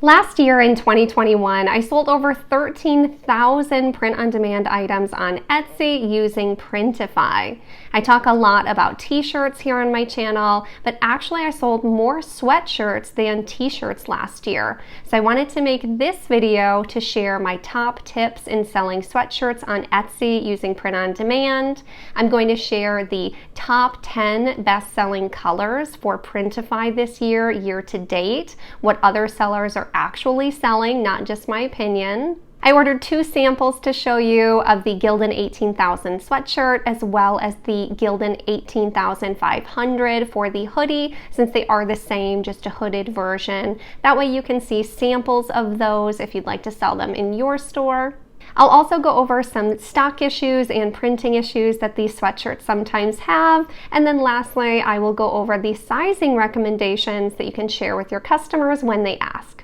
Last year in 2021, I sold over 13,000 print-on-demand items on Etsy using Printify. I talk a lot about t-shirts here on my channel, but actually I sold more sweatshirts than t-shirts last year. So I wanted to make this video to share my top tips in selling sweatshirts on Etsy using print-on-demand. I'm going to share the top 10 best-selling colors for Printify this year, year to date, what other sellers are actually selling, not just my opinion. I ordered 2 samples to show you of the Gildan 18,000 sweatshirt as well as the Gildan 18,500 for the hoodie, since they are the same, just a hooded version. That way you can see samples of those if you'd like to sell them in your store. I'll also go over some stock issues and printing issues that these sweatshirts sometimes have. And then lastly, I will go over the sizing recommendations that you can share with your customers when they ask.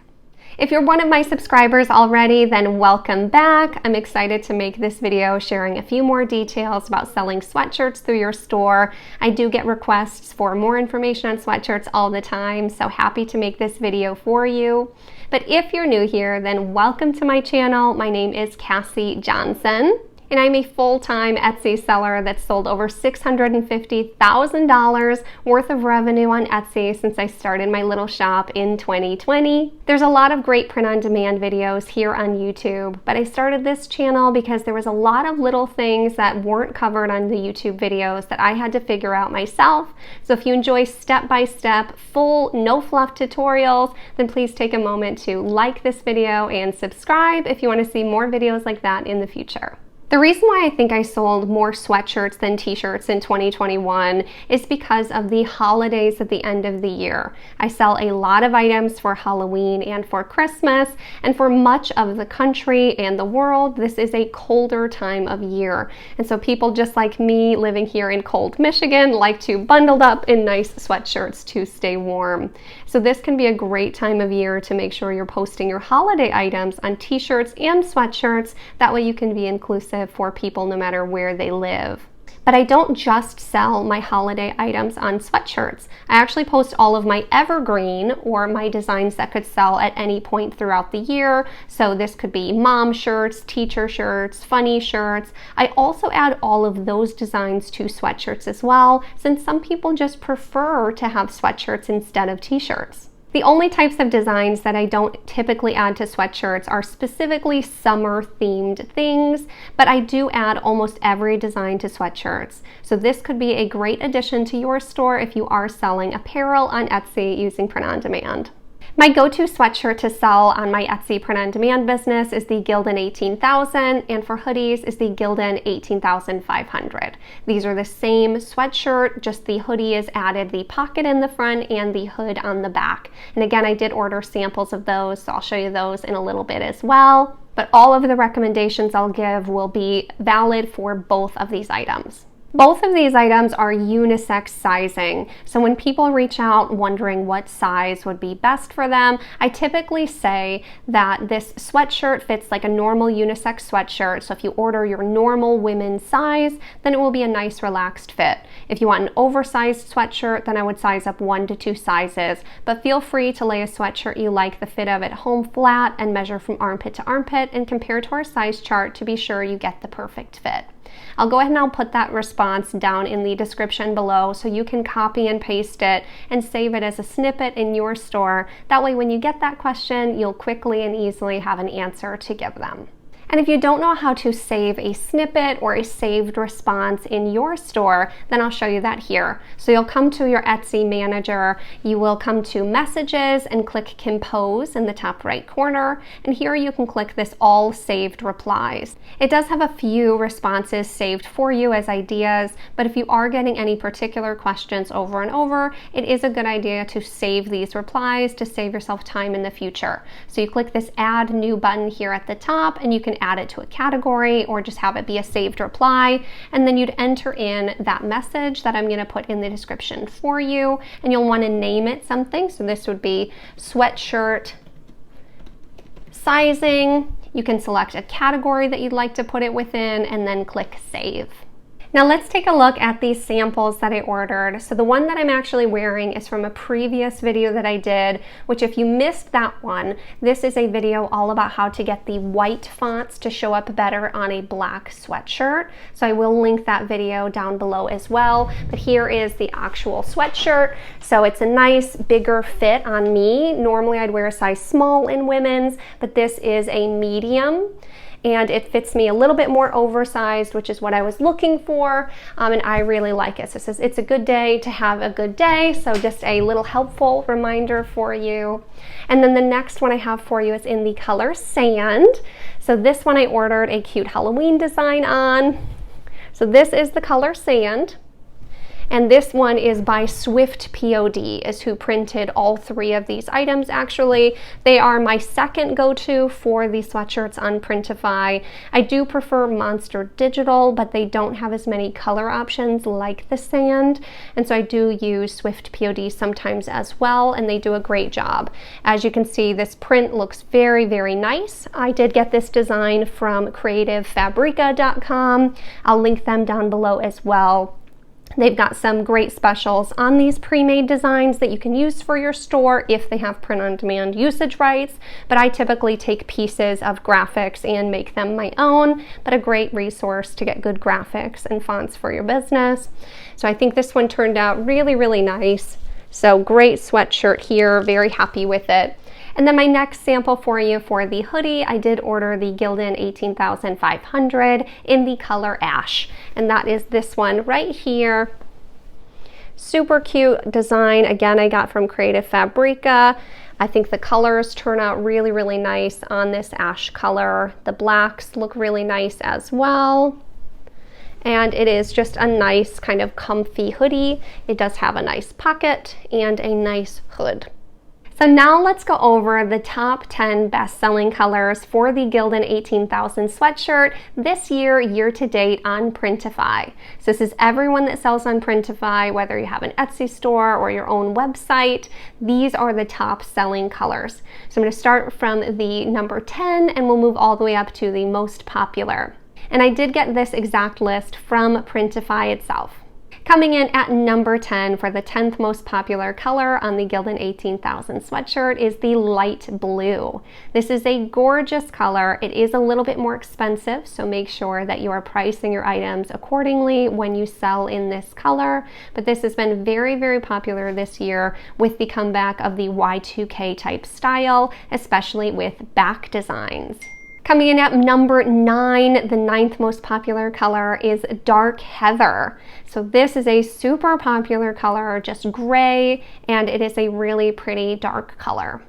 If you're one of my subscribers already, then welcome back. I'm excited to make this video sharing a few more details about selling sweatshirts through your store. I do get requests for more information on sweatshirts all the time, so happy to make this video for you. But if you're new here, then welcome to my channel. My name is Cassie Johnson, and I'm a full-time Etsy seller that's sold over $650,000 worth of revenue on Etsy since I started my little shop in 2020. There's a lot of great print-on-demand videos here on YouTube, but I started this channel because there was a lot of little things that weren't covered on the YouTube videos that I had to figure out myself. So if you enjoy step-by-step, full, no-fluff tutorials, then please take a moment to like this video and subscribe if you want to see more videos like that in the future. The reason why I think I sold more sweatshirts than t-shirts in 2021 is because of the holidays at the end of the year. I sell a lot of items for Halloween and for Christmas, and for much of the country and the world, this is a colder time of year. And so people just like me living here in cold Michigan like to bundle up in nice sweatshirts to stay warm. So this can be a great time of year to make sure you're posting your holiday items on t-shirts and sweatshirts. That way you can be inclusive for people no matter where they live. But I don't just sell my holiday items on sweatshirts. I actually post all of my evergreen or my designs that could sell at any point throughout the year. So this could be mom shirts, teacher shirts, funny shirts. I also add all of those designs to sweatshirts as well, since some people just prefer to have sweatshirts instead of t-shirts. The only types of designs that I don't typically add to sweatshirts are specifically summer-themed things, but I do add almost every design to sweatshirts. So this could be a great addition to your store if you are selling apparel on Etsy using print-on-demand. My go-to sweatshirt to sell on my Etsy print-on-demand business is the Gildan 18,000, and for hoodies is the Gildan 18,500. These are the same sweatshirt, just the hoodie is added the pocket in the front and the hood on the back. And again, I did order samples of those, so I'll show you those in a little bit as well. But all of the recommendations I'll give will be valid for both of these items. Both of these items are unisex sizing, so when people reach out wondering what size would be best for them, I typically say that this sweatshirt fits like a normal unisex sweatshirt, so if you order your normal women's size, then it will be a nice relaxed fit. If you want an oversized sweatshirt, then I would size up 1 to 2 sizes, but feel free to lay a sweatshirt you like the fit of at home flat and measure from armpit to armpit and compare to our size chart to be sure you get the perfect fit. I'll go ahead and I'll put that response down in the description below so you can copy and paste it and save it as a snippet in your store. That way when you get that question, you'll quickly and easily have an answer to give them. And if you don't know how to save a snippet or a saved response in your store, then I'll show you that here. So you'll come to your Etsy manager, you will come to messages and click compose in the top right corner. And here you can click this all saved replies. It does have a few responses saved for you as ideas, but if you are getting any particular questions over and over, it is a good idea to save these replies to save yourself time in the future. So you click this add new button here at the top and you can add it to a category or just have it be a saved reply, and then you'd enter in that message that I'm going to put in the description for you, and you'll want to name it something. So this would be sweatshirt sizing. You can select a category that you'd like to put it within and then click save. Now let's take a look at these samples that I ordered. So the one that I'm actually wearing is from a previous video that I did, which if you missed that one, this is a video all about how to get the white fonts to show up better on a black sweatshirt. So I will link that video down below as well. But here is the actual sweatshirt. So it's a nice bigger fit on me. Normally I'd wear a size small in women's, but this is a medium. And it fits me a little bit more oversized, which is what I was looking for, and I really like it. So it says it's a good day to have a good day, so just a little helpful reminder for you. And then the next one I have for you is in the color Sand. So this one I ordered a cute Halloween design on. So this is the color Sand. And this one is by Swift POD, is who printed all three of these items actually. They are my second go-to for the sweatshirts on Printify. I do prefer Monster Digital, but they don't have as many color options like the Sand. And so I do use Swift POD sometimes as well, and they do a great job. As you can see, this print looks very, very nice. I did get this design from FABRICA.com. I'll link them down below as well. They've got some great specials on these pre-made designs that you can use for your store if they have print-on-demand usage rights, but I typically take pieces of graphics and make them my own, but a great resource to get good graphics and fonts for your business. So I think this one turned out really, really nice. So great sweatshirt here, very happy with it. And then my next sample for you for the hoodie, I did order the Gildan 18,500 in the color Ash. And that is this one right here. Super cute design. Again, I got from Creative Fabrica. I think the colors turn out really, really nice on this ash color. The blacks look really nice as well. And it is just a nice kind of comfy hoodie. It does have a nice pocket and a nice hood. So now let's go over the top 10 best-selling colors for the Gildan 18,000 sweatshirt this year, year-to-date on Printify. So this is everyone that sells on Printify, whether you have an Etsy store or your own website. These are the top selling colors. So I'm going to start from the number 10 and we'll move all the way up to the most popular. And I did get this exact list from Printify itself. Coming in at number 10 for the 10th most popular color on the Gildan 18,000 sweatshirt is the light blue. This is a gorgeous color. It is a little bit more expensive, so make sure that you are pricing your items accordingly when you sell in this color. But this has been very, very popular this year with the comeback of the Y2K type style, especially with back designs. Coming in at number 9, the 9th most popular color is Dark Heather. So this is a super popular color, just gray, and it is a really pretty dark color.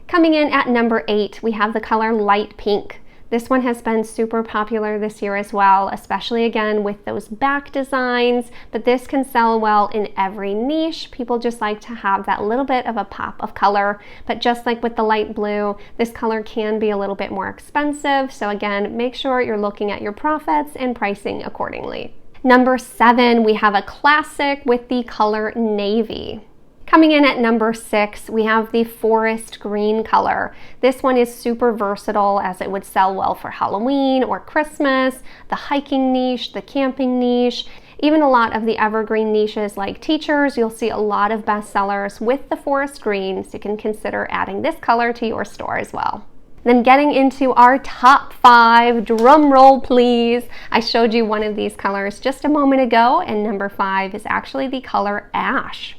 Coming in at number 8, we have the color Light Pink. This one has been super popular this year as well, especially again with those back designs, but this can sell well in every niche. People just like to have that little bit of a pop of color, but just like with the light blue, this color can be a little bit more expensive. So again, make sure you're looking at your profits and pricing accordingly. Number 7, we have a classic with the color Navy. Coming in at number 6, we have the forest green color. This one is super versatile as it would sell well for Halloween or Christmas, the hiking niche, the camping niche, even a lot of the evergreen niches like teachers. You'll see a lot of bestsellers with the forest green, so you can consider adding this color to your store as well. Then getting into our top 5, drum roll please. I showed you one of these colors just a moment ago, and number 5 is actually the color Ash.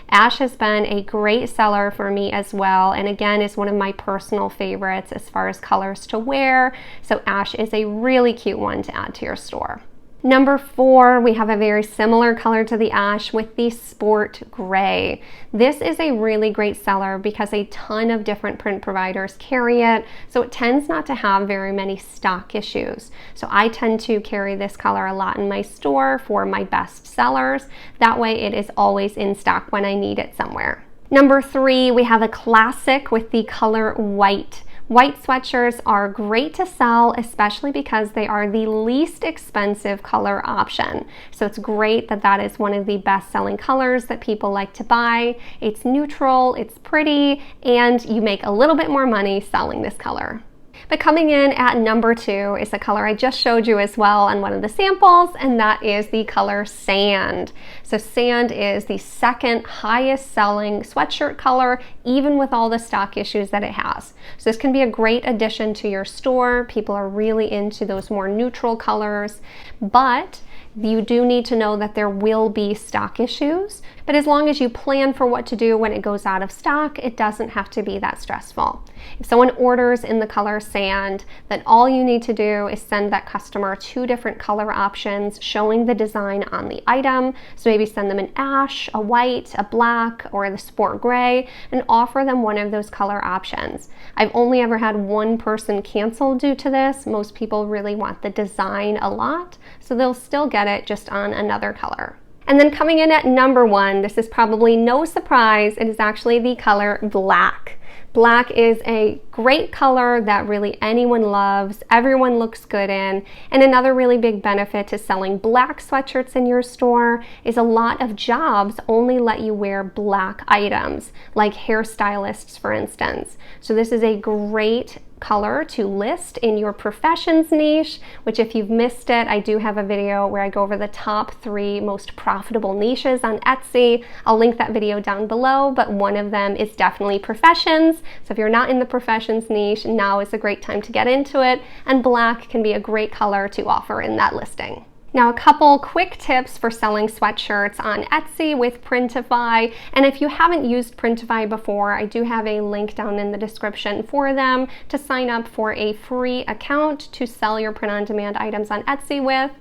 Ash has been a great seller for me as well, and again is one of my personal favorites as far as colors to wear, so Ash is a really cute one to add to your store. Number 4, we have a very similar color to the Ash with the Sport Gray. This is a really great seller because a ton of different print providers carry it, so it tends not to have very many stock issues. So I tend to carry this color a lot in my store for my best sellers. That way it is always in stock when I need it somewhere. Number 3, we have a classic with the color White. White sweatshirts are great to sell, especially because they are the least expensive color option. So it's great that that is one of the best-selling colors that people like to buy. It's neutral, it's pretty, and you make a little bit more money selling this color. But coming in at number 2 is the color I just showed you as well on one of the samples, and that is the color Sand. So Sand is the second highest selling sweatshirt color, even with all the stock issues that it has. So this can be a great addition to your store. People are really into those more neutral colors, but you do need to know that there will be stock issues, but as long as you plan for what to do when it goes out of stock, it doesn't have to be that stressful. If someone orders in the color Sand, then all you need to do is send that customer 2 different color options showing the design on the item. So maybe send them an ash, a white, a black, or the sport gray, and offer them one of those color options. I've only ever had one person cancel due to this. Most people really want the design a lot, so they'll still get it just on another color. And then coming in at number 1, this is probably no surprise, it is actually the color Black. Black is a great color that really anyone loves, everyone looks good in, and another really big benefit to selling black sweatshirts in your store is a lot of jobs only let you wear black items, like hairstylists, for instance. So this is a great color to list in your professions niche, which if you've missed it, I do have a video where I go over the top 3 most profitable niches on Etsy. I'll link that video down below, but one of them is definitely professions. So if you're not in the professions niche, now is a great time to get into it, and black can be a great color to offer in that listing. Now, a couple quick tips for selling sweatshirts on Etsy with Printify. And if you haven't used Printify before, I do have a link down in the description for them to sign up for a free account to sell your print-on-demand items on Etsy with.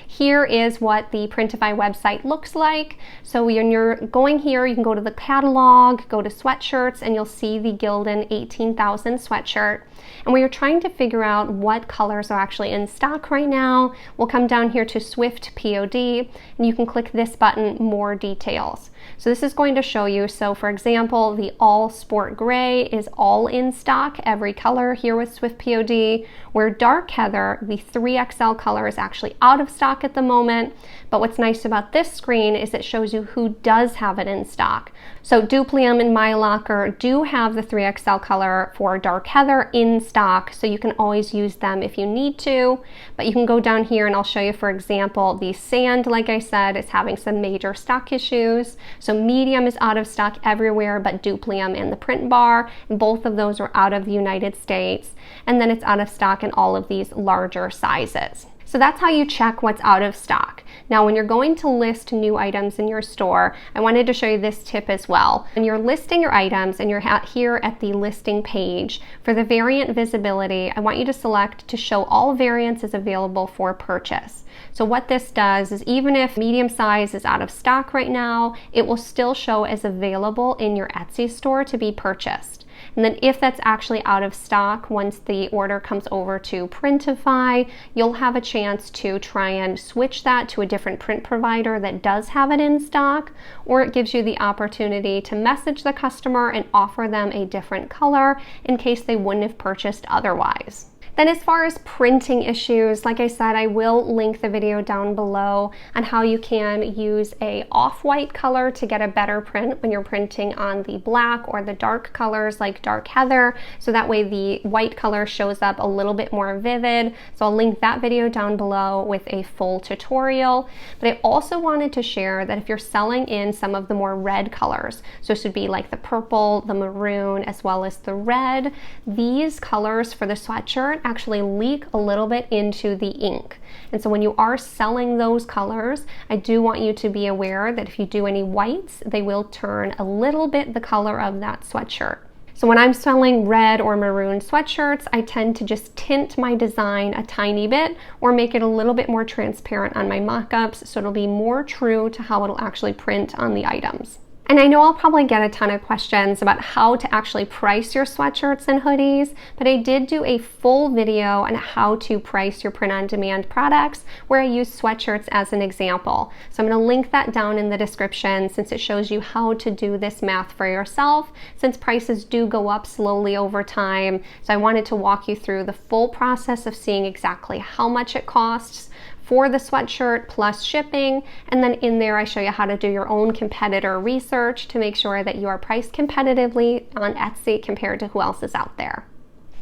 Here is what the Printify website looks like. So when you're going here, you can go to the catalog, go to sweatshirts, and you'll see the Gildan 18,000 sweatshirt. And when you're trying to figure out what colors are actually in stock right now, we'll come down here to Swift POD, and you can click this button, More Details. So this is going to show you, so for example, the all sport gray is all in stock, every color here with Swift POD, where dark heather, the 3XL color, is actually out of stock at the moment. But what's nice about this screen is it shows you who does have it in stock. So Duplium and My Locker do have the 3XL color for dark heather in stock, so you can always use them if you need to. But you can go down here and I'll show you, for example, the Sand, like I said, is having some major stock issues. So medium is out of stock everywhere but Duplium and the print bar. Both of those are out of the United States. And then it's out of stock in all of these larger sizes. So that's how you check what's out of stock. Now, when you're going to list new items in your store, I wanted to show you this tip as well. When you're listing your items and you're here at the listing page, for the variant visibility, I want you to select to show all variants is available for purchase. So what this does is even if medium size is out of stock right now, it will still show as available in your Etsy store to be purchased. And then if that's actually out of stock, once the order comes over to Printify, you'll have a chance to try and switch that to a different print provider that does have it in stock, or it gives you the opportunity to message the customer and offer them a different color in case they wouldn't have purchased otherwise. Then as far as printing issues, like I said, I will link the video down below on how you can use a off-white color to get a better print when you're printing on the black or the dark colors like dark heather, so that way the white color shows up a little bit more vivid. So I'll link that video down below with a full tutorial. But I also wanted to share that if you're selling in some of the more red colors, so this would be like the purple, the maroon, as well as the red, these colors for the sweatshirt actually leak a little bit into the ink. And so when you are selling those colors, I do want you to be aware that if you do any whites, they will turn a little bit the color of that sweatshirt. So when I'm selling red or maroon sweatshirts, I tend to just tint my design a tiny bit or make it a little bit more transparent on my mock-ups so it'll be more true to how it'll actually print on the items. And I know I'll probably get a ton of questions about how to actually price your sweatshirts and hoodies, but I did do a full video on how to price your print-on-demand products where I use sweatshirts as an example. So I'm going to link that down in the description since it shows you how to do this math for yourself, since prices do go up slowly over time. So I wanted to walk you through the full process of seeing exactly how much it costs for the sweatshirt plus shipping, and then in there I show you how to do your own competitor research to make sure that you are priced competitively on Etsy compared to who else is out there.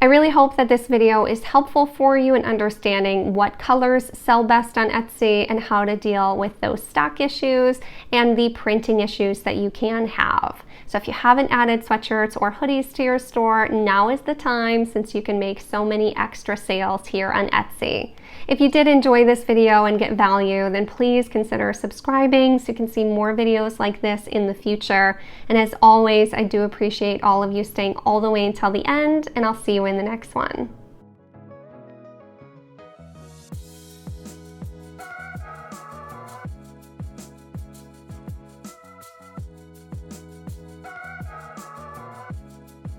I really hope that this video is helpful for you in understanding what colors sell best on Etsy and how to deal with those stock issues and the printing issues that you can have. So if you haven't added sweatshirts or hoodies to your store, now is the time, since you can make so many extra sales here on Etsy. If you did enjoy this video and get value, then please consider subscribing so you can see more videos like this in the future. And as always, I do appreciate all of you staying all the way until the end, and I'll see you in the next one.